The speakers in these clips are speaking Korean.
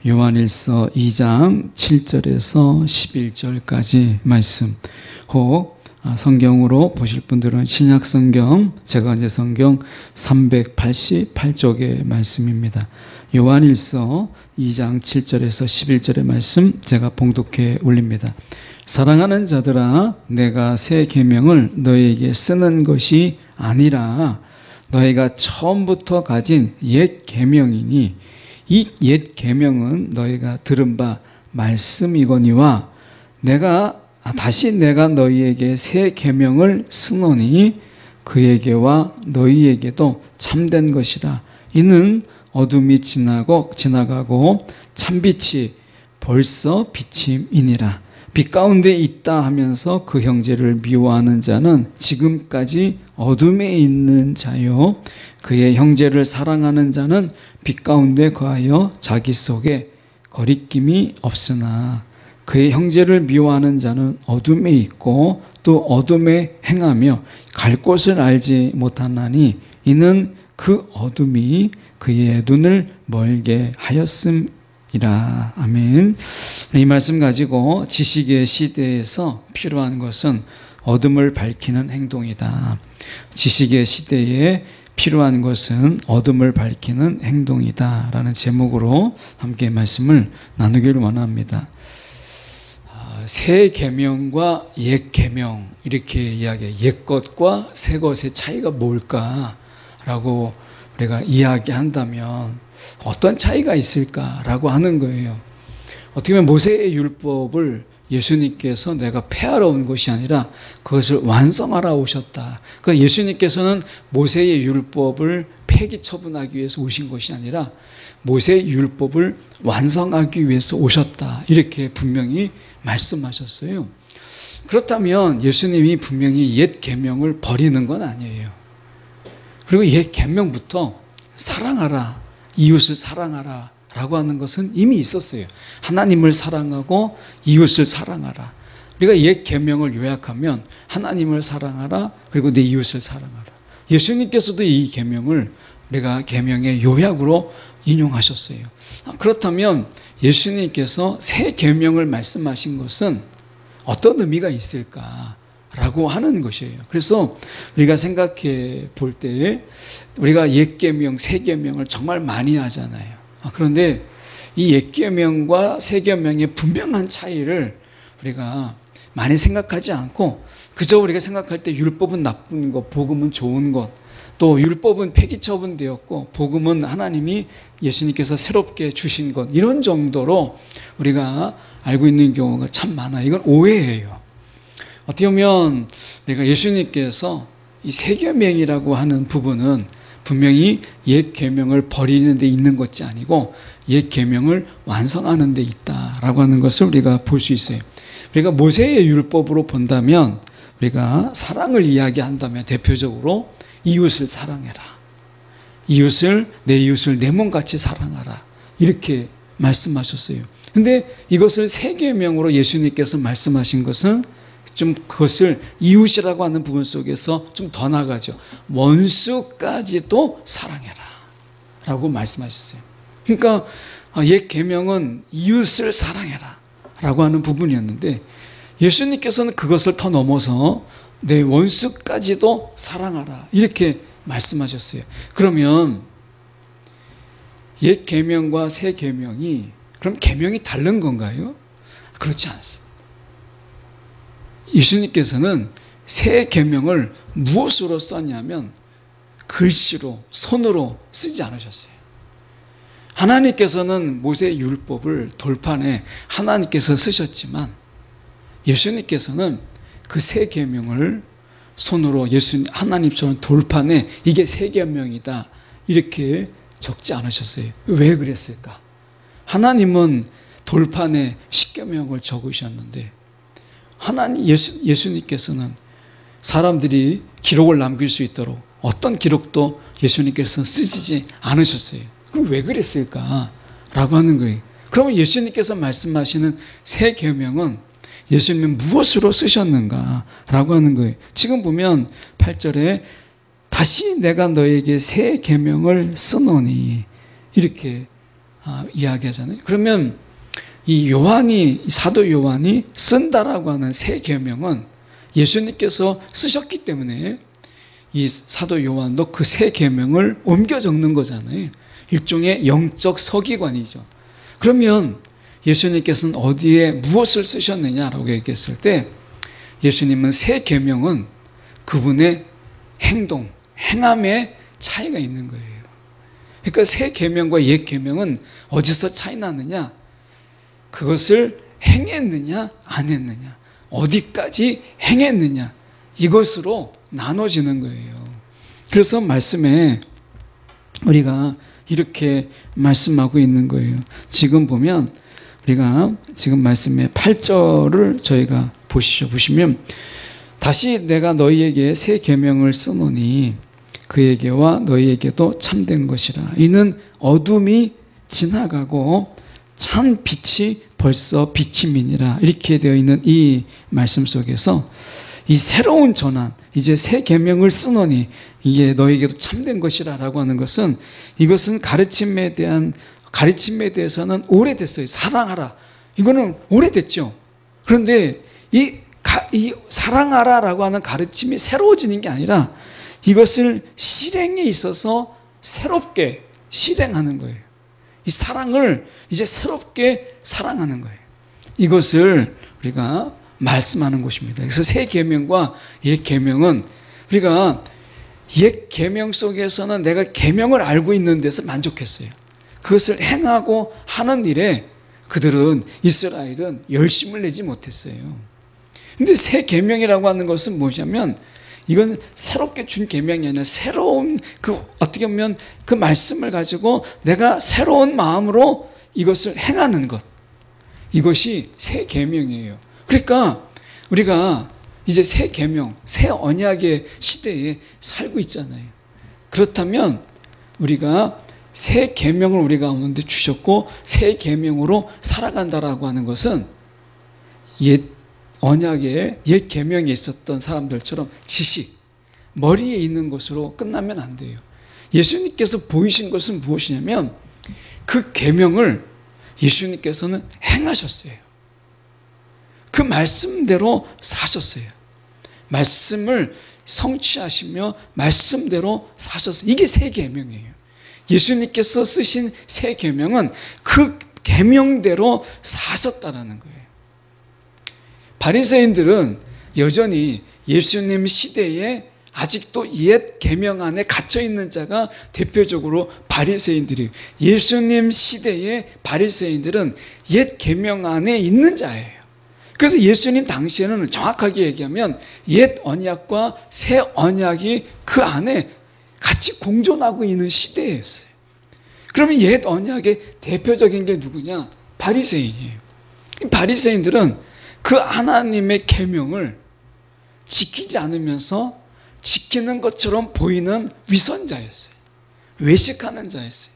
요한일서 2장 7절에서 11절까지 말씀. 혹 성경으로 보실 분들은 신약성경, 제간제성경 388쪽의 말씀입니다. 요한일서 2장 7절에서 11절의 말씀 제가 봉독해 올립니다. 사랑하는 자들아, 내가 새 계명을 너희에게 쓰는 것이 아니라 너희가 처음부터 가진 옛 계명이니 이 옛 계명은 너희가 들은 바 말씀이거니와 다시 내가 너희에게 새 계명을 쓰노니 그에게와 너희에게도 참된 것이라. 이는 어둠이 지나가고 참빛이 벌써 비침이니라. 빛 가운데 있다 하면서 그 형제를 미워하는 자는 지금까지 어둠에 있는 자요, 그의 형제를 사랑하는 자는 빛 가운데 거하여 자기 속에 거리낌이 없으나 그의 형제를 미워하는 자는 어둠에 있고 또 어둠에 행하며 갈 곳을 알지 못하나니 이는 그 어둠이 그의 눈을 멀게 하였음이라. 아멘. 이 말씀 가지고 지식의 시대에서 필요한 것은 어둠을 밝히는 행동이다. 지식의 시대에 필요한 것은 어둠을 밝히는 행동이다 라는 제목으로 함께 말씀을 나누기를 원합니다. 새 계명과 옛 계명, 이렇게 이야기해요. 옛 것과 새 것의 차이가 뭘까라고 우리가 이야기한다면 어떤 차이가 있을까라고 하는 거예요. 어떻게 보면 모세의 율법을 예수님께서 내가 폐하러 온 것이 아니라 그것을 완성하러 오셨다. 그러니까 예수님께서는 모세의 율법을 폐기 처분하기 위해서 오신 것이 아니라 모세의 율법을 완성하기 위해서 오셨다. 이렇게 분명히 말씀하셨어요. 그렇다면 예수님이 분명히 옛 계명을 버리는 건 아니에요. 그리고 옛 계명부터 사랑하라, 이웃을 사랑하라 라고 하는 것은 이미 있었어요. 하나님을 사랑하고 이웃을 사랑하라. 우리가 옛 계명을 요약하면 하나님을 사랑하라, 그리고 내 이웃을 사랑하라. 예수님께서도 이 계명을 우리가 계명의 요약으로 인용하셨어요. 그렇다면 예수님께서 새 계명을 말씀하신 것은 어떤 의미가 있을까라고 하는 것이에요. 그래서 우리가 생각해 볼 때 우리가 옛 계명, 새 계명을 정말 많이 하잖아요. 그런데 이 옛 계명과 새 계명의 분명한 차이를 우리가 많이 생각하지 않고 그저 우리가 생각할 때 율법은 나쁜 것, 복음은 좋은 것, 또 율법은 폐기 처분되었고 복음은 하나님이 예수님께서 새롭게 주신 것, 이런 정도로 우리가 알고 있는 경우가 참 많아요. 이건 오해예요. 어떻게 보면 우리가 예수님께서 이 새 계명이라고 하는 부분은 분명히 옛 계명을 버리는 데 있는 것이 아니고 옛 계명을 완성하는 데 있다라고 하는 것을 우리가 볼 수 있어요. 우리가 모세의 율법으로 본다면, 우리가 사랑을 이야기한다면 대표적으로 이웃을 사랑해라, 내 이웃을 내 몸같이 사랑하라, 이렇게 말씀하셨어요. 근데 이것을 새 계명으로 예수님께서 말씀하신 것은 좀 그것을 이웃이라고 하는 부분 속에서 좀 더 나가죠. 원수까지도 사랑해라 라고 말씀하셨어요. 그러니까 옛 계명은 이웃을 사랑해라 라고 하는 부분이었는데 예수님께서는 그것을 더 넘어서 내 원수까지도 사랑하라 이렇게 말씀하셨어요. 그러면 옛 계명과 새 계명이 그럼 계명이 다른 건가요? 그렇지 않습니다. 예수님께서는 새 계명을 무엇으로 썼냐면 글씨로, 손으로 쓰지 않으셨어요. 하나님께서는 모세의 율법을 돌판에 하나님께서 쓰셨지만 예수님께서는 그 새 계명을 손으로 하나님처럼 돌판에 이게 새 계명이다 이렇게 적지 않으셨어요. 왜 그랬을까? 하나님은 돌판에 십계명을 적으셨는데 예수님께서는 사람들이 기록을 남길 수 있도록 어떤 기록도 예수님께서는 쓰지 않으셨어요. 그럼 왜 그랬을까? 라고 하는 거예요. 그러면 예수님께서 말씀하시는 새 계명은 예수님은 무엇으로 쓰셨는가? 라고 하는 거예요. 지금 보면 8절에 다시 내가 너에게 새 계명을 쓰노니 이렇게 이야기하잖아요. 그러면 이 사도 요한이 쓴다라고 하는 새 계명은 예수님께서 쓰셨기 때문에 이 사도 요한도 그 새 계명을 옮겨 적는 거잖아요. 일종의 영적 서기관이죠. 그러면 예수님께서는 어디에 무엇을 쓰셨느냐라고 얘기했을 때 예수님은 새 계명은 그분의 행함의 차이가 있는 거예요. 그러니까 새 계명과 옛 계명은 어디서 차이 나느냐? 그것을 행했느냐 안 했느냐, 어디까지 행했느냐, 이것으로 나눠지는 거예요. 그래서 말씀에 우리가 이렇게 말씀하고 있는 거예요. 지금 보면 우리가 지금 말씀의 8절을 저희가 보시면 다시 내가 너희에게 새 계명을 쓰노니 그에게와 너희에게도 참된 것이라. 이는 어둠이 지나가고 찬 빛이 벌써 비침이니라. 이렇게 되어 있는 이 말씀 속에서 이 새로운 전환, 이제 새 계명을 쓰노니 이게 너희에게도 참된 것이라 라고 하는 것은, 이것은 가르침에 대해서는 오래됐어요. 사랑하라, 이거는 오래됐죠. 그런데 이 사랑하라 라고 하는 가르침이 새로워지는 게 아니라 이것을 실행에 있어서 새롭게 실행하는 거예요. 이 사랑을 이제 새롭게 사랑하는 거예요. 이것을 우리가 말씀하는 것입니다. 그래서 새 계명과 옛 계명은, 우리가 옛 계명 속에서는 내가 계명을 알고 있는 데서 만족했어요. 그것을 행하고 하는 일에 이스라엘은 열심을 내지 못했어요. 근데 새 계명이라고 하는 것은 무엇이냐면, 이건 새롭게 준 계명이 아니라 새로운 어떻게 보면 그 말씀을 가지고 내가 새로운 마음으로 이것을 행하는 것, 이것이 새 계명이에요. 그러니까 우리가 이제 새 계명, 새 언약의 시대에 살고 있잖아요. 그렇다면 우리가 새 계명을 우리 가운데 주셨고 새 계명으로 살아간다라고 하는 것은 옛 언약에 옛 계명에 있었던 사람들처럼 지식, 머리에 있는 것으로 끝나면 안 돼요. 예수님께서 보이신 것은 무엇이냐면 그 계명을 예수님께서는 행하셨어요. 그 말씀대로 사셨어요. 말씀을 성취하시며 말씀대로 사셨어요. 이게 새 계명이에요. 예수님께서 쓰신 새 계명은 그 계명대로 사셨다라는 거예요. 바리새인들은 여전히 예수님 시대에 아직도 옛 계명 안에 갇혀 있는 자가 대표적으로 바리새인들이에요. 예수님 시대의 바리새인들은 옛 계명 안에 있는 자예요. 그래서 예수님 당시에는 정확하게 얘기하면 옛 언약과 새 언약이 그 안에 같이 공존하고 있는 시대였어요. 그러면 옛 언약의 대표적인 게 누구냐? 바리새인이에요. 바리새인들은 그 하나님의 계명을 지키지 않으면서 지키는 것처럼 보이는 위선자였어요. 외식하는 자였어요.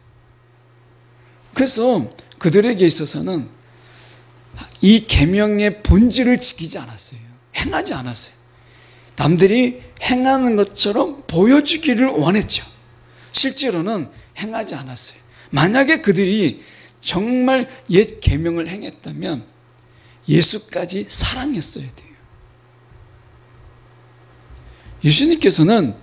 그래서 그들에게 있어서는 이 계명의 본질을 지키지 않았어요. 행하지 않았어요. 남들이 행하는 것처럼 보여주기를 원했죠. 실제로는 행하지 않았어요. 만약에 그들이 정말 옛 계명을 행했다면 예수까지 사랑했어야 돼요. 예수님께서는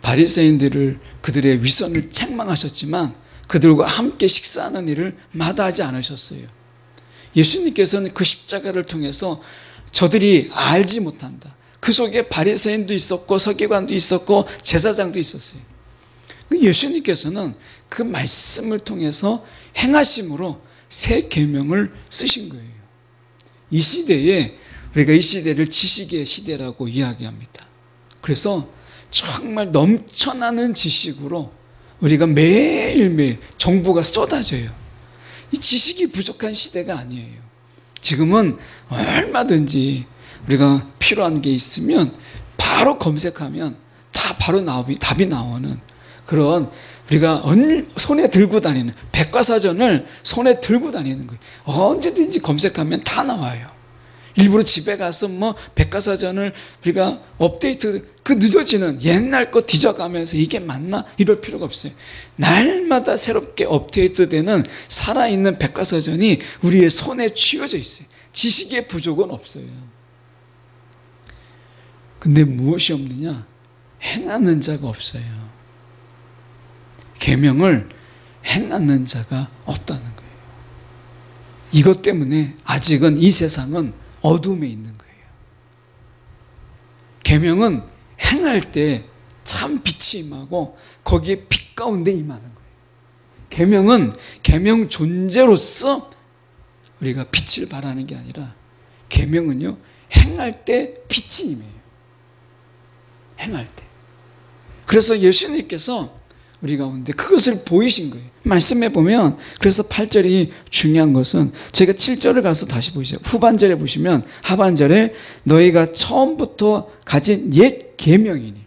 바리새인들을, 그들의 위선을 책망하셨지만 그들과 함께 식사하는 일을 마다하지 않으셨어요. 예수님께서는 그 십자가를 통해서 저들이 알지 못한다, 그 속에 바리새인도 있었고 서기관도 있었고 제사장도 있었어요. 예수님께서는 그 말씀을 통해서 행하심으로 새 계명을 쓰신 거예요. 이 시대에 우리가 이 시대를 지식의 시대라고 이야기합니다. 그래서 정말 넘쳐나는 지식으로 우리가 매일매일 정보가 쏟아져요. 이 지식이 부족한 시대가 아니에요. 지금은 얼마든지 우리가 필요한 게 있으면 바로 검색하면 다 바로 답이 나오는 그런, 우리가 손에 들고 다니는 백과사전을 손에 들고 다니는 거예요. 언제든지 검색하면 다 나와요. 일부러 집에 가서 뭐 백과사전을 우리가 업데이트, 그 늦어지는 옛날 거 뒤져가면서 이게 맞나? 이럴 필요가 없어요. 날마다 새롭게 업데이트되는 살아있는 백과사전이 우리의 손에 쥐어져 있어요. 지식의 부족은 없어요. 근데 무엇이 없느냐? 행하는 자가 없어요. 계명을 행하는 자가 없다는 거예요. 이것 때문에 아직은 이 세상은 어둠에 있는 거예요. 계명은 행할 때 참 빛이 임하고 거기에 빛 가운데 임하는 거예요. 계명은 계명 존재로서 우리가 빛을 발하는 게 아니라 계명은요, 행할 때 빛이 임해요. 행할 때. 그래서 예수님께서 우리 가운데 그것을 보이신 거예요. 말씀해 보면, 그래서 8절이 중요한 것은, 제가 7절을 가서 다시 보시죠. 후반절에 보시면, 하반절에 너희가 처음부터 가진 옛 계명이니,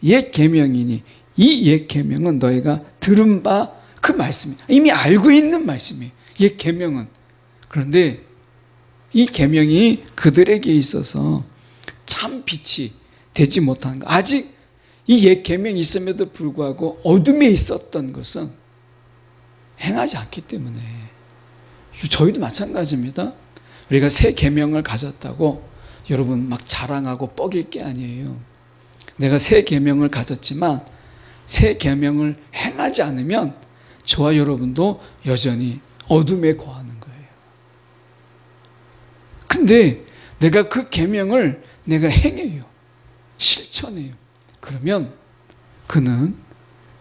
옛 계명이니, 이 옛 계명은 너희가 들은 바 그 말씀이에요. 이미 알고 있는 말씀이에요. 옛 계명은. 그런데 이 계명이 그들에게 있어서 참 빛이 되지 못하는 것. 아직 이 옛 계명이 있음에도 불구하고 어둠에 있었던 것은 행하지 않기 때문에, 저희도 마찬가지입니다. 우리가 새 계명을 가졌다고 여러분 막 자랑하고 뻐길 게 아니에요. 내가 새 계명을 가졌지만 새 계명을 행하지 않으면 저와 여러분도 여전히 어둠에 거하는 거예요. 근데 내가 그 계명을 내가 행해요. 실천해요. 그러면 그는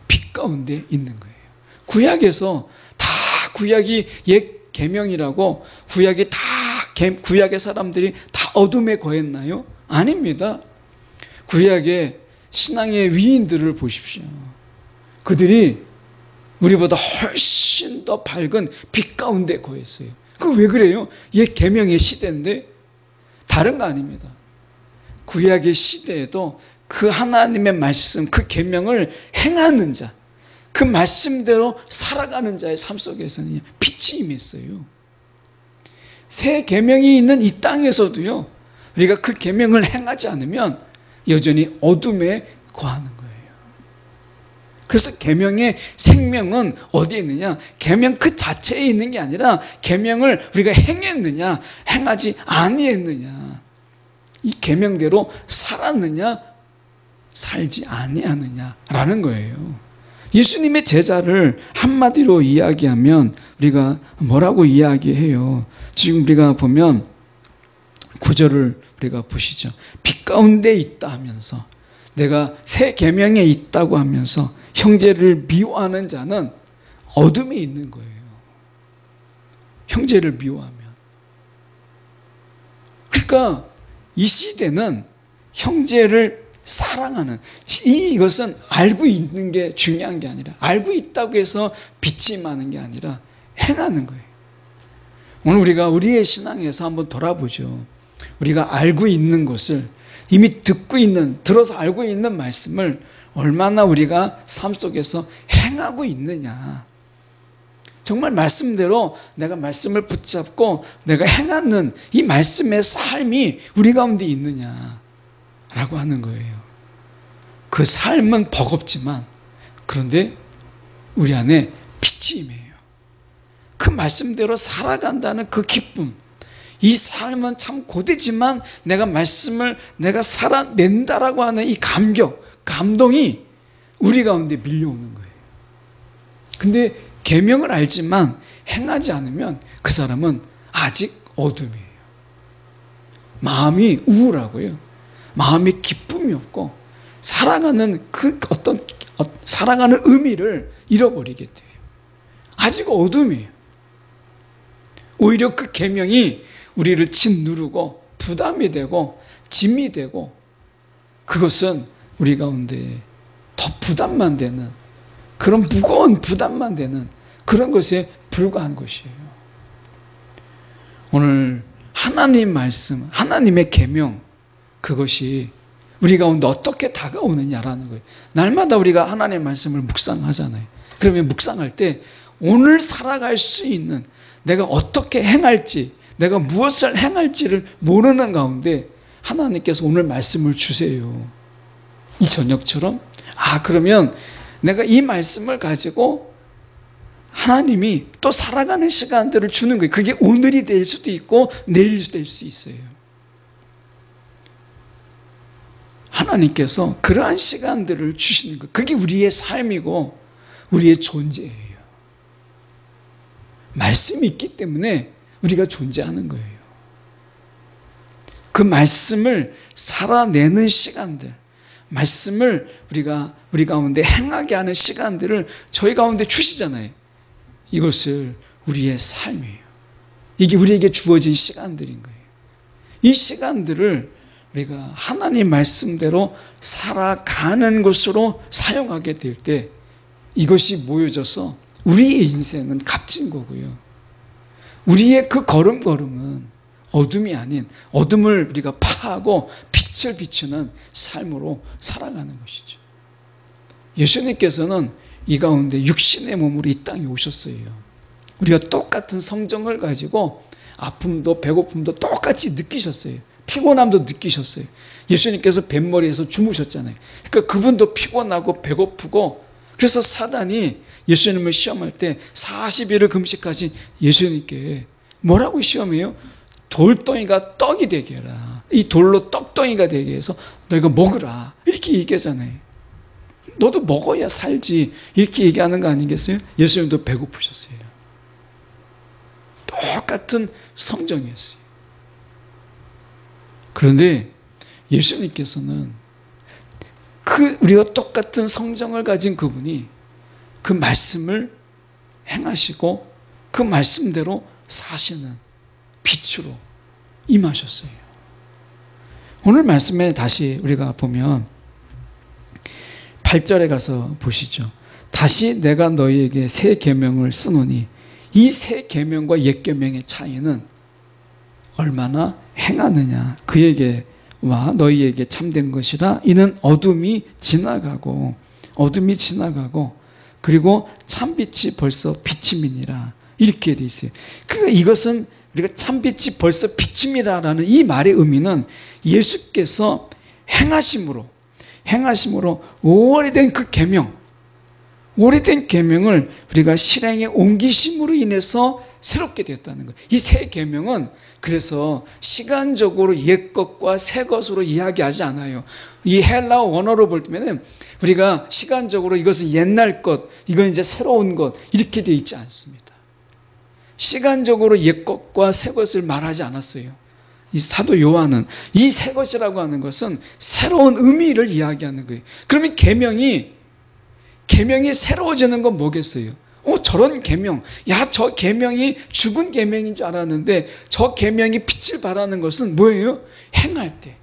빛 가운데 있는 거예요. 구약에서 다 구약이 옛 계명이라고 구약의 사람들이 다 어둠에 거했나요? 아닙니다. 구약의 신앙의 위인들을 보십시오. 그들이 우리보다 훨씬 더 밝은 빛 가운데 거했어요. 그 왜 그래요? 옛 계명의 시대인데 다른 거 아닙니다. 구약의 시대에도 그 하나님의 말씀, 그 계명을 행하는 자, 그 말씀대로 살아가는 자의 삶 속에서는 빛이 임했어요. 새 계명이 있는 이 땅에서도요, 우리가 그 계명을 행하지 않으면 여전히 어둠에 거하는 거예요. 그래서 계명의 생명은 어디에 있느냐? 계명 그 자체에 있는 게 아니라 계명을 우리가 행했느냐, 행하지 아니했느냐, 이 계명대로 살았느냐, 살지 아니하느냐라는 거예요. 예수님의 제자를 한마디로 이야기하면 우리가 뭐라고 이야기해요? 지금 우리가 보면 9절을 우리가 보시죠. 빛 가운데 있다 하면서, 내가 새 계명에 있다고 하면서 형제를 미워하는 자는 어둠에 있는 거예요. 형제를 미워하면. 그러니까 이 시대는 형제를 사랑하는, 이것은 알고 있는 게 중요한 게 아니라, 알고 있다고 해서 빛이 많은 게 아니라 행하는 거예요. 오늘 우리가 우리의 신앙에서 한번 돌아보죠. 우리가 알고 있는 것을, 이미 들어서 알고 있는 말씀을 얼마나 우리가 삶 속에서 행하고 있느냐. 정말 말씀대로 내가 말씀을 붙잡고 내가 행하는 이 말씀의 삶이 우리 가운데 있느냐라고 하는 거예요. 그 삶은 버겁지만, 그런데 우리 안에 빛이 임해요. 그 말씀대로 살아간다는 그 기쁨, 이 삶은 참 고되지만 내가 말씀을 내가 살아낸다라고 하는 이 감동이 우리 가운데 밀려오는 거예요. 근데 계명을 알지만 행하지 않으면 그 사람은 아직 어둠이에요. 마음이 우울하고요, 마음이 기쁨이 없고 살아가는 살아가는 의미를 잃어버리게 돼요. 아직 어둠이에요. 오히려 그 계명이 우리를 짓누르고 부담이 되고 짐이 되고, 그것은 우리 가운데 더 부담만 되는, 그런 무거운 부담만 되는 그런 것에 불과한 것이에요. 오늘 하나님 말씀, 하나님의 계명, 그것이 우리 가운데 어떻게 다가오느냐라는 거예요. 날마다 우리가 하나님의 말씀을 묵상하잖아요. 그러면 묵상할 때 오늘 살아갈 수 있는, 내가 어떻게 행할지, 내가 무엇을 행할지를 모르는 가운데 하나님께서 오늘 말씀을 주세요. 이 저녁처럼 그러면 내가 이 말씀을 가지고 하나님이 또 살아가는 시간들을 주는 거예요. 그게 오늘이 될 수도 있고 내일 될 수 있어요. 하나님께서 그러한 시간들을 주시는 거예요. 그게 우리의 삶이고 우리의 존재예요. 말씀이 있기 때문에 우리가 존재하는 거예요. 그 말씀을 살아내는 시간들, 말씀을 우리 가운데 행하게 하는 시간들을 저희 가운데 주시잖아요. 이것을 우리의 삶이에요. 이게 우리에게 주어진 시간들인 거예요. 이 시간들을 우리가 하나님 말씀대로 살아가는 것으로 사용하게 될 때 이것이 모여져서 우리의 인생은 값진 거고요. 우리의 그 걸음걸음은 어둠이 아닌 어둠을 우리가 파하고 빛을 비추는 삶으로 살아가는 것이죠. 예수님께서는 이 가운데 육신의 몸으로 이 땅에 오셨어요. 우리가 똑같은 성정을 가지고 아픔도 배고픔도 똑같이 느끼셨어요. 피곤함도 느끼셨어요. 예수님께서 뱃머리에서 주무셨잖아요. 그러니까 그분도 피곤하고 배고프고, 그래서 사단이 예수님을 시험할 때 40일을 금식하신 예수님께 뭐라고 시험해요? 돌덩이가 떡이 되게 해라. 이 돌로 떡덩이가 되게 해서 너희가 먹으라. 이렇게 얘기하잖아요. 너도 먹어야 살지. 이렇게 얘기하는 거 아니겠어요? 예수님도 배고프셨어요. 똑같은 성정이었어요. 그런데 예수님께서는 우리와 똑같은 성정을 가진 그분이 그 말씀을 행하시고 그 말씀대로 사시는 빛으로 임하셨어요. 오늘 말씀에 다시 우리가 보면 8절에 가서 보시죠. 다시 내가 너희에게 새 계명을 쓰노니 이 새 계명과 옛 계명의 차이는 얼마나 행하느냐. 그에게와 너희에게 참된 것이라. 이는 어둠이 지나가고 그리고 참빛이 벌써 비침이니라. 이렇게 돼 있어요. 그러니까 이것은 우리가 참빛이 벌써 비침이라라는 이 말의 의미는 예수께서 행하심으로 오래된 그 계명, 오래된 계명을 우리가 실행에 옮기심으로 인해서 새롭게 되었다는 거예요. 이 새 계명은 그래서 시간적으로 옛 것과 새 것으로 이야기하지 않아요. 이 헬라어 원어로 볼 때는 우리가 시간적으로 이것은 옛날 것, 이건 이제 새로운 것 이렇게 되어 있지 않습니다. 시간적으로 옛 것과 새 것을 말하지 않았어요. 이 사도 요한은 이 새 것이라고 하는 것은 새로운 의미를 이야기하는 거예요. 그러면 계명이 새로워지는 건 뭐겠어요? 저런 계명, 저 계명이 죽은 계명인 줄 알았는데 저 계명이 빛을 발하는 것은 뭐예요? 행할 때.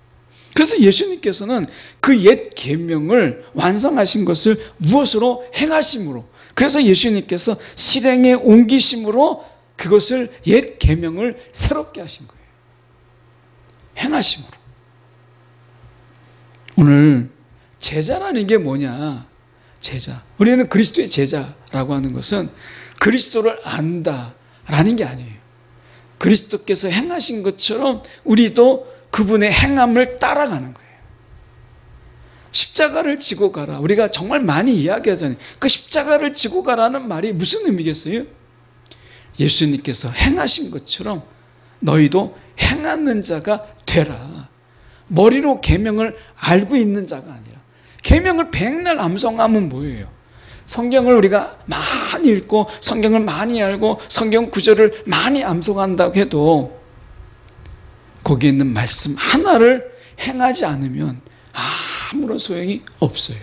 그래서 예수님께서는 그 옛 계명을 완성하신 것을 무엇으로? 행하심으로. 그래서 예수님께서 실행에 옮기심으로 그것을 옛 계명을 새롭게 하신 거예요. 행하심으로. 오늘 제자라는 게 뭐냐? 제자. 우리는 그리스도의 제자라고 하는 것은 그리스도를 안다라는 게 아니에요. 그리스도께서 행하신 것처럼 우리도 그분의 행함을 따라가는 거예요. 십자가를 지고 가라. 우리가 정말 많이 이야기하잖아요. 그 십자가를 지고 가라는 말이 무슨 의미겠어요? 예수님께서 행하신 것처럼 너희도 행하는 자가 되라. 머리로 계명을 알고 있는 자가 아니라. 계명을 백날 암송하면 뭐예요? 성경을 우리가 많이 읽고 성경을 많이 알고 성경 구절을 많이 암송한다고 해도 거기에 있는 말씀 하나를 행하지 않으면 아무런 소용이 없어요.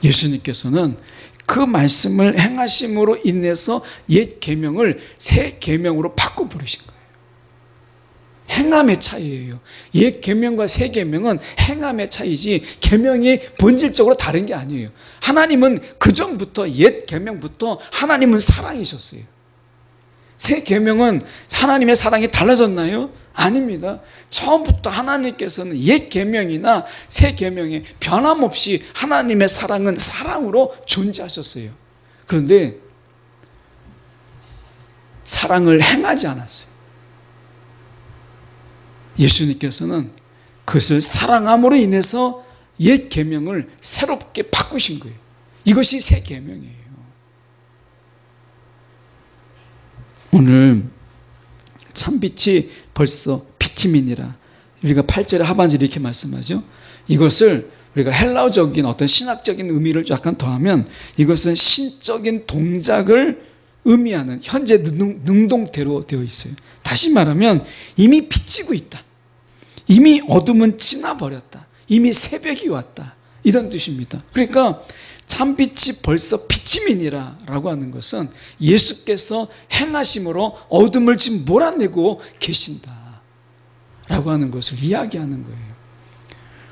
예수님께서는 그 말씀을 행하심으로 인해서 옛 계명을 새 계명으로 바꿔 부르신 거예요. 행함의 차이예요. 옛 계명과 새 계명은 행함의 차이지 계명이 본질적으로 다른 게 아니에요. 하나님은 그전부터 옛 계명부터 하나님은 사랑이셨어요. 새 계명은 하나님의 사랑이 달라졌나요? 아닙니다. 처음부터 하나님께서는 옛 계명이나 새 계명에 변함없이 하나님의 사랑은 사랑으로 존재하셨어요. 그런데 사랑을 행하지 않았어요. 예수님께서는 그것을 사랑함으로 인해서 옛 계명을 새롭게 바꾸신 거예요. 이것이 새 계명이에요. 오늘 참빛이 벌써 피치민이라, 우리가 8절의 하반절에 이렇게 말씀하죠. 이것을 우리가 헬라어적인 어떤 신학적인 의미를 약간 더하면 이것은 신적인 동작을 의미하는 현재 능동태로 되어 있어요. 다시 말하면 이미 비치고 있다. 이미 어둠은 지나버렸다. 이미 새벽이 왔다. 이런 뜻입니다. 그러니까 참빛이 벌써 비치민이라 라고 하는 것은 예수께서 행하심으로 어둠을 지금 몰아내고 계신다 라고 하는 것을 이야기하는 거예요.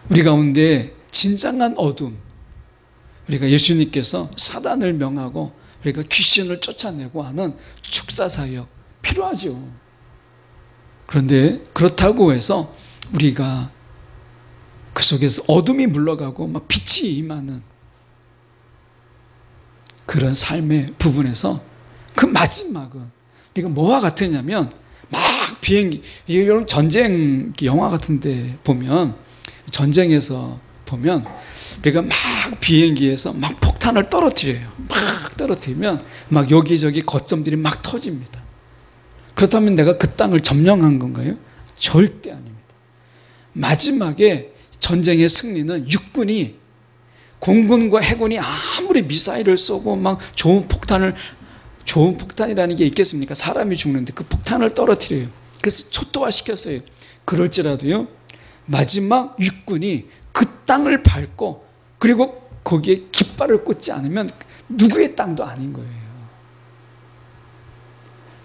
우리 가운데 진정한 어둠, 우리가 예수님께서 사단을 명하고 우리가 귀신을 쫓아내고 하는 축사사역 필요하죠. 그런데 그렇다고 해서 우리가 그 속에서 어둠이 물러가고 막 빛이 임하는 그런 삶의 부분에서 그 마지막은 우리가 뭐와 같으냐면 막 비행기, 여러분 전쟁 영화 같은데 보면, 전쟁에서 보면 우리가 막 비행기에서 막 폭탄을 떨어뜨려요. 막 떨어뜨리면 막 여기저기 거점들이 막 터집니다. 그렇다면 내가 그 땅을 점령한 건가요? 절대 아닙니다. 마지막에 전쟁의 승리는 육군이, 공군과 해군이 아무리 미사일을 쏘고 막 좋은 폭탄이라는 게 있겠습니까? 사람이 죽는데 그 폭탄을 떨어뜨려요. 그래서 초토화시켰어요. 그럴지라도요, 마지막 육군이 그 땅을 밟고 그리고 거기에 깃발을 꽂지 않으면 누구의 땅도 아닌 거예요.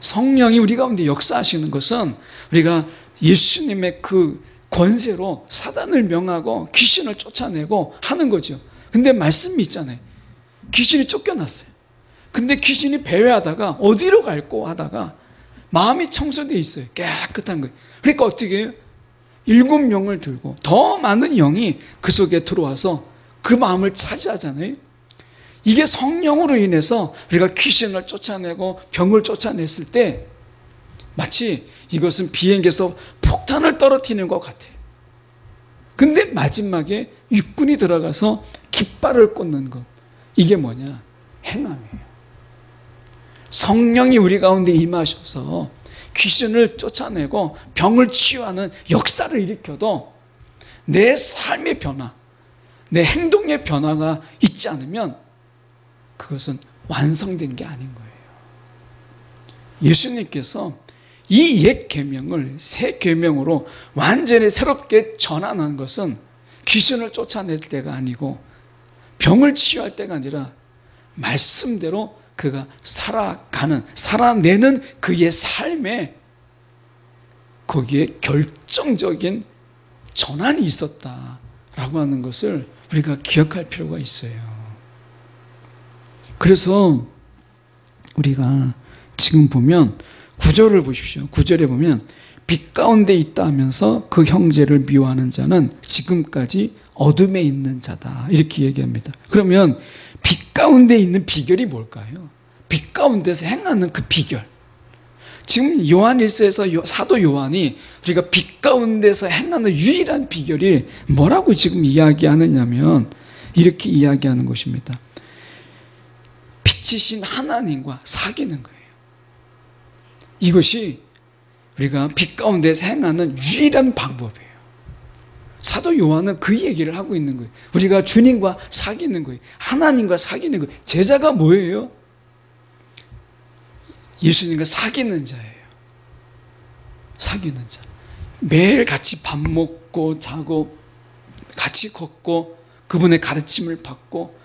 성령이 우리 가운데 역사하시는 것은 우리가 예수님의 그 권세로 사단을 명하고 귀신을 쫓아내고 하는 거죠. 근데 말씀이 있잖아요. 귀신이 쫓겨났어요. 근데 귀신이 배회하다가 어디로 갈고 하다가 마음이 청소되어 있어요. 깨끗한 거예요. 그러니까 어떻게 해요? 7명을 들고 더 많은 영이 그 속에 들어와서 그 마음을 차지하잖아요. 이게 성령으로 인해서 우리가 귀신을 쫓아내고 병을 쫓아냈을 때 마치 이것은 비행기에서 폭탄을 떨어뜨리는 것 같아요. 근데 마지막에 육군이 들어가서 깃발을 꽂는 것, 이게 뭐냐? 행함이에요. 성령이 우리 가운데 임하셔서 귀신을 쫓아내고 병을 치유하는 역사를 일으켜도 내 삶의 변화, 내 행동의 변화가 있지 않으면 그것은 완성된 게 아닌 거예요. 예수님께서 이 옛 계명을 새 계명으로 완전히 새롭게 전환한 것은 귀신을 쫓아낼 때가 아니고 병을 치유할 때가 아니라 말씀대로 그가 살아내는 그의 삶에 거기에 결정적인 전환이 있었다라고 하는 것을 우리가 기억할 필요가 있어요. 그래서 우리가 지금 보면 9절을 보십시오. 9절에 보면 빛 가운데 있다 하면서 그 형제를 미워하는 자는 지금까지 어둠에 있는 자다, 이렇게 얘기합니다. 그러면 빛 가운데 있는 비결이 뭘까요? 빛 가운데서 행하는 그 비결. 지금 요한 1서에서 사도 요한이 우리가 빛 가운데서 행하는 유일한 비결이 뭐라고 지금 이야기하느냐면 이렇게 이야기하는 것입니다. 빛이신 하나님과 사귀는 거예요. 이것이 우리가 빛 가운데서 행하는 유일한 방법이에요. 사도 요한은 그 얘기를 하고 있는 거예요. 우리가 주님과 사귀는 거예요. 하나님과 사귀는 거예요. 제자가 뭐예요? 예수님과 사귀는 자예요. 사귀는 자. 매일 같이 밥 먹고 자고 같이 걷고 그분의 가르침을 받고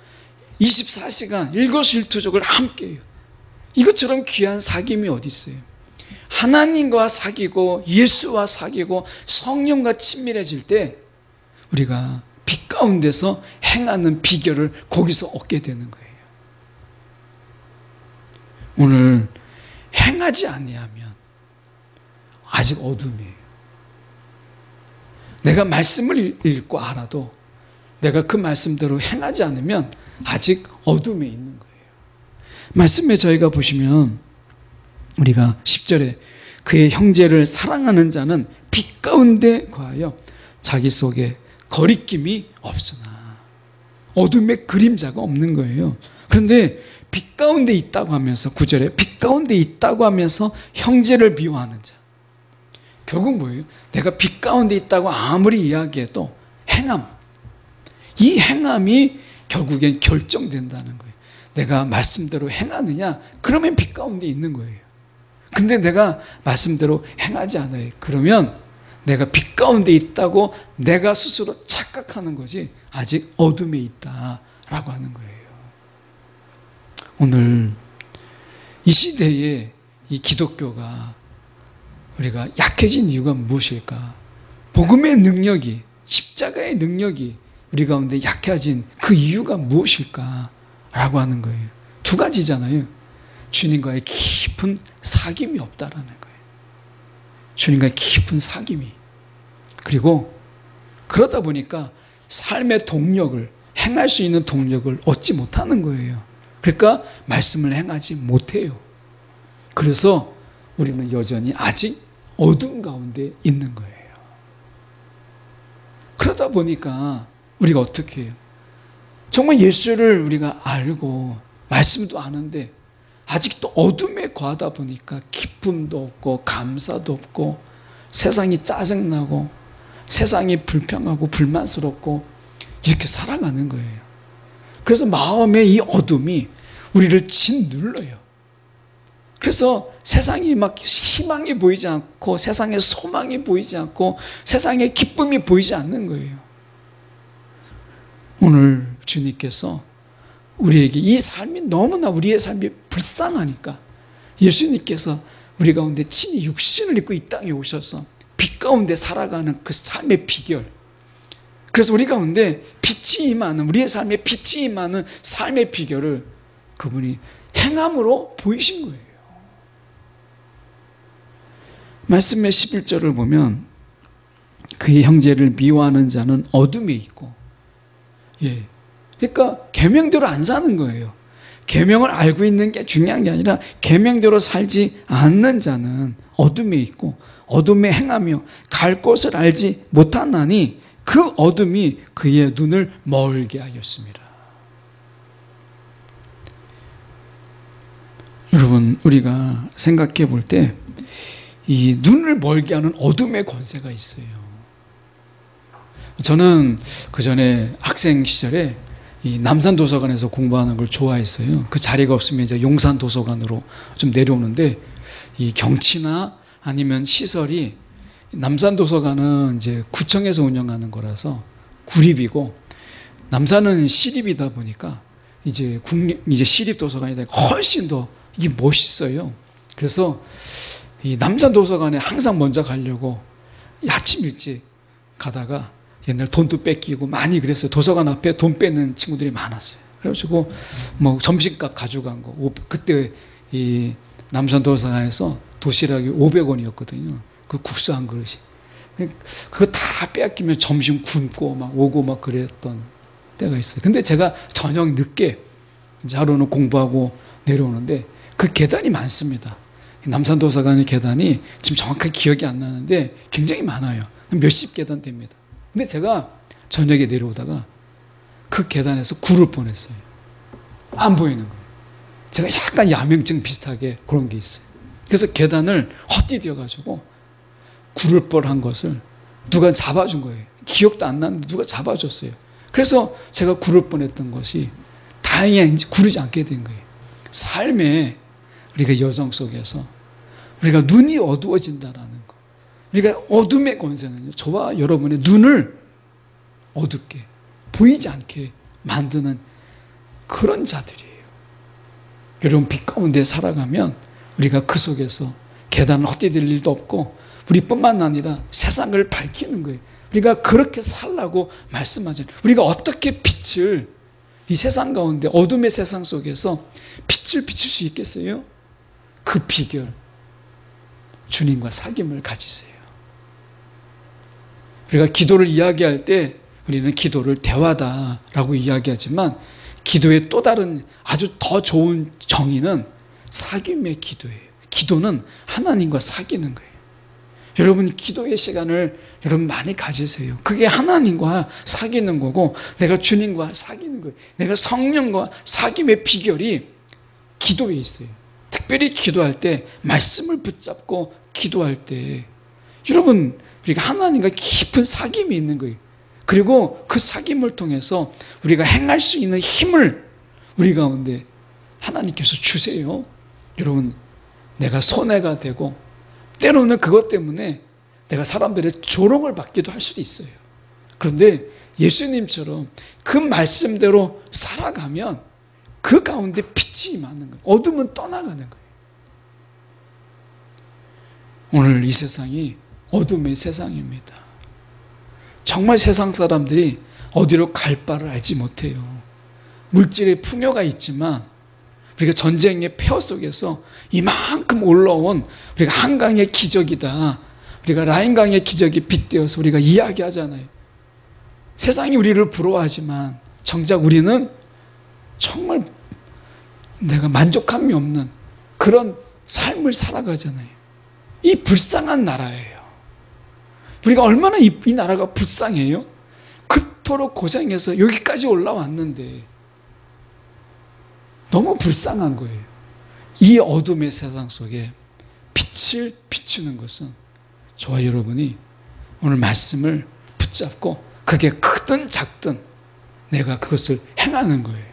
24시간 일거수일투족을 함께해요. 이것처럼 귀한 사귐이 어디 있어요? 하나님과 사귀고 예수와 사귀고 성령과 친밀해질 때 우리가 빛 가운데서 행하는 비결을 거기서 얻게 되는 거예요. 오늘 행하지 아니하면 아직 어둠이에요. 내가 말씀을 읽고 알아도 내가 그 말씀대로 행하지 않으면 아직 어둠에 있는 거예요. 말씀에 저희가 보시면 우리가 10절에 그의 형제를 사랑하는 자는 빛 가운데 거하여 자기 속에 거리낌이 없으나, 어둠의 그림자가 없는 거예요. 그런데 빛 가운데 있다고 하면서, 9절에 빛 가운데 있다고 하면서 형제를 미워하는 자, 결국 뭐예요? 내가 빛 가운데 있다고 아무리 이야기해도 행함, 이 행함이 결국엔 결정된다는 거예요. 내가 말씀대로 행하느냐? 그러면 빛 가운데 있는 거예요. 근데 내가 말씀대로 행하지 않아요. 그러면 내가 빛 가운데 있다고 내가 스스로 착각하는 거지, 아직 어둠에 있다라고 하는 거예요. 오늘 이 시대에 이 기독교가 우리가 약해진 이유가 무엇일까? 복음의 능력이, 십자가의 능력이 우리 가운데 약해진 그 이유가 무엇일까? 라고 하는 거예요. 두 가지잖아요. 주님과의 깊은 사귐이 없다라는 거예요. 주님과의 깊은 사귐이. 그리고 그러다 보니까 삶의 동력을, 행할 수 있는 동력을 얻지 못하는 거예요. 그러니까 말씀을 행하지 못해요. 그래서 우리는 여전히 아직 어둠 가운데 있는 거예요. 그러다 보니까 우리가 어떻게 해요? 정말 예수를 우리가 알고 말씀도 아는데 아직도 어둠에 거하다 보니까 기쁨도 없고 감사도 없고 세상이 짜증나고 세상이 불평하고 불만스럽고 이렇게 살아가는 거예요. 그래서 마음의 이 어둠이 우리를 짓눌러요. 그래서 세상이 막 희망이 보이지 않고 세상에 소망이 보이지 않고 세상에 기쁨이 보이지 않는 거예요. 오늘 주님께서 우리에게 이 삶이 너무나 우리의 삶이 불쌍하니까 예수님께서 우리 가운데 친히 육신을 입고 이 땅에 오셔서 빛 가운데 살아가는 그 삶의 비결, 그래서 우리 가운데 빛이 임하는, 우리의 삶에 빛이 임하는 삶의 비결을 그분이 행함으로 보이신 거예요. 말씀의 11절을 보면 그의 형제를 미워하는 자는 어둠에 있고, 그러니까 계명대로 안 사는 거예요. 계명을 알고 있는 게 중요한 게 아니라 계명대로 살지 않는 자는 어둠에 있고 어둠에 행하며 갈 곳을 알지 못하나니 그 어둠이 그의 눈을 멀게 하였습니다. 여러분, 우리가 생각해 볼 때 이 눈을 멀게 하는 어둠의 권세가 있어요. 저는 그 전에 학생 시절에 이 남산도서관에서 공부하는 걸 좋아했어요. 그 자리가 없으면 이제 용산도서관으로 좀 내려오는데, 이 경치나 아니면 시설이, 남산도서관은 이제 구청에서 운영하는 거라서 구립이고, 남산은 시립이다 보니까 이제 시립도서관이 훨씬 더 이게 멋있어요. 그래서 이 남산도서관에 항상 먼저 가려고 아침 일찍 가다가 옛날 돈도 뺏기고 많이 그랬어요. 도서관 앞에 돈 뺏는 친구들이 많았어요. 그래가지고 뭐 점심값 가져간 거, 그때 이 남산도서관에서 도시락이 500원이었거든요. 그 국수 한 그릇이. 그거 다 빼앗기면 점심 굶고 막 오고 막 그랬던 때가 있어요. 근데 제가 저녁 늦게 이제 하루는 공부하고 내려오는데 그 계단이 많습니다. 남산도서관의 계단이 지금 정확하게 기억이 안 나는데 굉장히 많아요. 몇십 계단 됩니다. 근데 제가 저녁에 내려오다가 그 계단에서 굴을 뻔했어요. 안 보이는 거예요. 제가 약간 야맹증 비슷하게 그런 게 있어요. 그래서 계단을 헛디뎌가지고 굴을 뻔한 것을 누가 잡아준 거예요. 기억도 안 나는데 누가 잡아줬어요. 그래서 제가 굴을 뻔했던 것이 다행히 구르지 않게 된 거예요. 삶의 우리가 여정 속에서 우리가 눈이 어두워진다라는 거, 우리가 어둠의 권세는요, 저와 여러분의 눈을 어둡게 보이지 않게 만드는 그런 자들이에요. 여러분, 빛 가운데 살아가면 우리가 그 속에서 계단을 헛디딜 일도 없고 우리뿐만 아니라 세상을 밝히는 거예요. 우리가 그렇게 살라고 말씀하잖아요. 우리가 어떻게 빛을, 이 세상 가운데 어둠의 세상 속에서 빛을 비출 수 있겠어요? 그 비결, 주님과 사귐을 가지세요. 우리가 기도를 이야기할 때 우리는 기도를 대화다라고 이야기하지만 기도의 또 다른 아주 더 좋은 정의는 사귐의 기도예요. 기도는 하나님과 사귀는 거예요. 여러분 기도의 시간을 여러분 많이 가지세요. 그게 하나님과 사귀는 거고 내가 주님과 사귀는 거예요. 내가 성령과 사귐의 비결이 기도에 있어요. 특별히 기도할 때 말씀을 붙잡고 기도할 때 여러분 우리가 하나님과 깊은 사귐이 있는 거예요. 그리고 그 사귐을 통해서 우리가 행할 수 있는 힘을 우리 가운데 하나님께서 주세요. 여러분 내가 손해가 되고 때로는 그것 때문에 내가 사람들의 조롱을 받기도 할 수도 있어요. 그런데 예수님처럼 그 말씀대로 살아가면 그 가운데 빛이 임하는 거예요. 어둠은 떠나가는 거예요. 오늘 이 세상이 어둠의 세상입니다. 정말 세상 사람들이 어디로 갈 바를 알지 못해요. 물질의 풍요가 있지만 우리가 전쟁의 폐허 속에서 이만큼 올라온 우리가 한강의 기적이다. 우리가 라인강의 기적이 빗대어서 우리가 이야기하잖아요. 세상이 우리를 부러워하지만 정작 우리는 정말 내가 만족함이 없는 그런 삶을 살아가잖아요. 이 불쌍한 나라예요. 우리가 얼마나 이 나라가 불쌍해요? 그토록 고생해서 여기까지 올라왔는데 너무 불쌍한 거예요. 이 어둠의 세상 속에 빛을 비추는 것은 저와 여러분이 오늘 말씀을 붙잡고 그게 크든 작든 내가 그것을 행하는 거예요.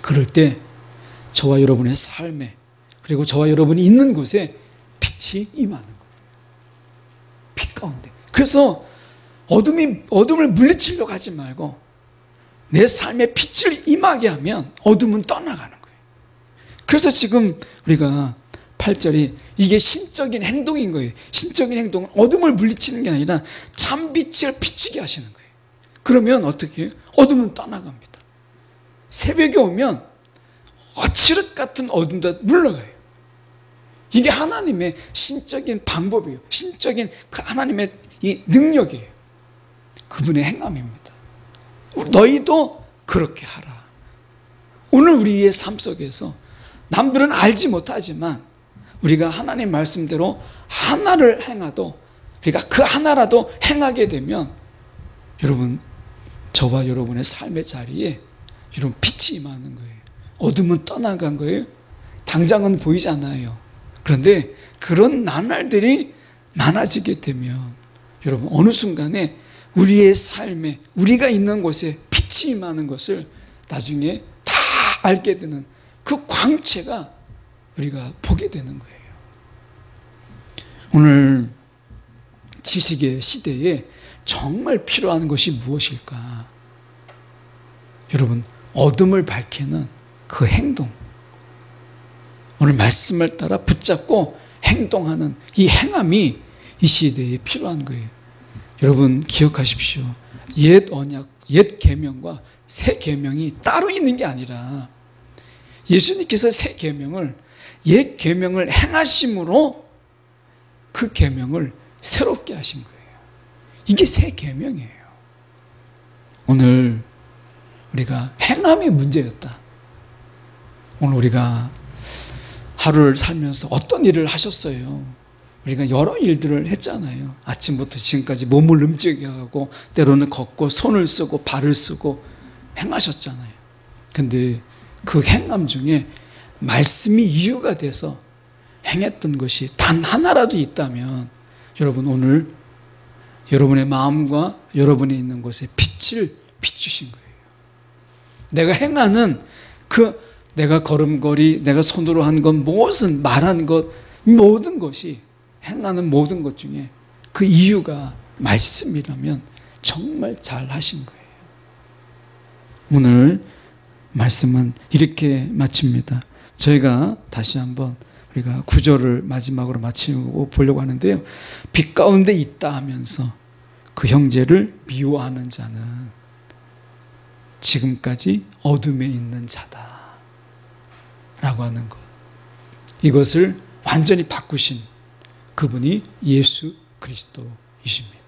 그럴 때 저와 여러분의 삶에 그리고 저와 여러분이 있는 곳에 빛이 임하는 거예요. 빛 가운데. 그래서 어둠을 물리치려고 하지 말고 내 삶에 빛을 임하게 하면 어둠은 떠나가는 거예요. 그래서 지금 우리가 8절이 이게 신적인 행동인 거예요. 신적인 행동은 어둠을 물리치는 게 아니라 참빛을 비추게 하시는 거예요. 그러면 어떻게 해요? 어둠은 떠나갑니다. 새벽에 오면 칠흑 같은 어둠도 물러가요. 이게 하나님의 신적인 방법이에요. 신적인 하나님의 이 능력이에요. 그분의 행함입니다. 너희도 그렇게 하라. 오늘 우리의 삶 속에서 남들은 알지 못하지만 우리가 하나님 말씀대로 하나를 행하도 우리가 그 하나라도 행하게 되면 여러분 저와 여러분의 삶의 자리에 이런 빛이 임하는 거예요. 어둠은 떠나간 거예요. 당장은 보이지 않아요. 그런데 그런 나날들이 많아지게 되면 여러분 어느 순간에 우리의 삶에 우리가 있는 곳에 빛이 임하는 것을 나중에 다 알게 되는 그 광채가 우리가 보게 되는 거예요. 오늘 지식의 시대에 정말 필요한 것이 무엇일까? 여러분 어둠을 밝히는 그 행동, 오늘 말씀을 따라 붙잡고 행동하는 이 행함이 이 시대에 필요한 거예요. 여러분 기억하십시오. 옛 언약, 옛 계명과 새 계명이 따로 있는 게 아니라 예수님께서 새 계명을 옛 계명을 행하심으로 그 계명을 새롭게 하신 거예요. 이게 새 계명이에요. 오늘 우리가 행함이 문제였다. 오늘 우리가 하루를 살면서 어떤 일을 하셨어요? 우리가 여러 일들을 했잖아요. 아침부터 지금까지 몸을 움직여가고 때로는 걷고 손을 쓰고 발을 쓰고 행하셨잖아요. 근데 그 행함 중에 말씀이 이유가 돼서 행했던 것이 단 하나라도 있다면 여러분 오늘 여러분의 마음과 여러분이 있는 곳에 빛을 비추신 거예요. 내가 행하는 그 내가 걸음걸이, 내가 손으로 한 것, 무엇은 말한 것, 모든 것이 행하는 모든 것 중에 그 이유가 말씀이라면 정말 잘 하신 거예요. 오늘 말씀은 이렇게 마칩니다. 저희가 다시 한번 우리가 구절을 마지막으로 마치고 보려고 하는데요. 빛 가운데 있다 하면서 그 형제를 미워하는 자는 지금까지 어둠에 있는 자다 라고 하는 것. 이것을 완전히 바꾸신 그분이 예수 그리스도이십니다.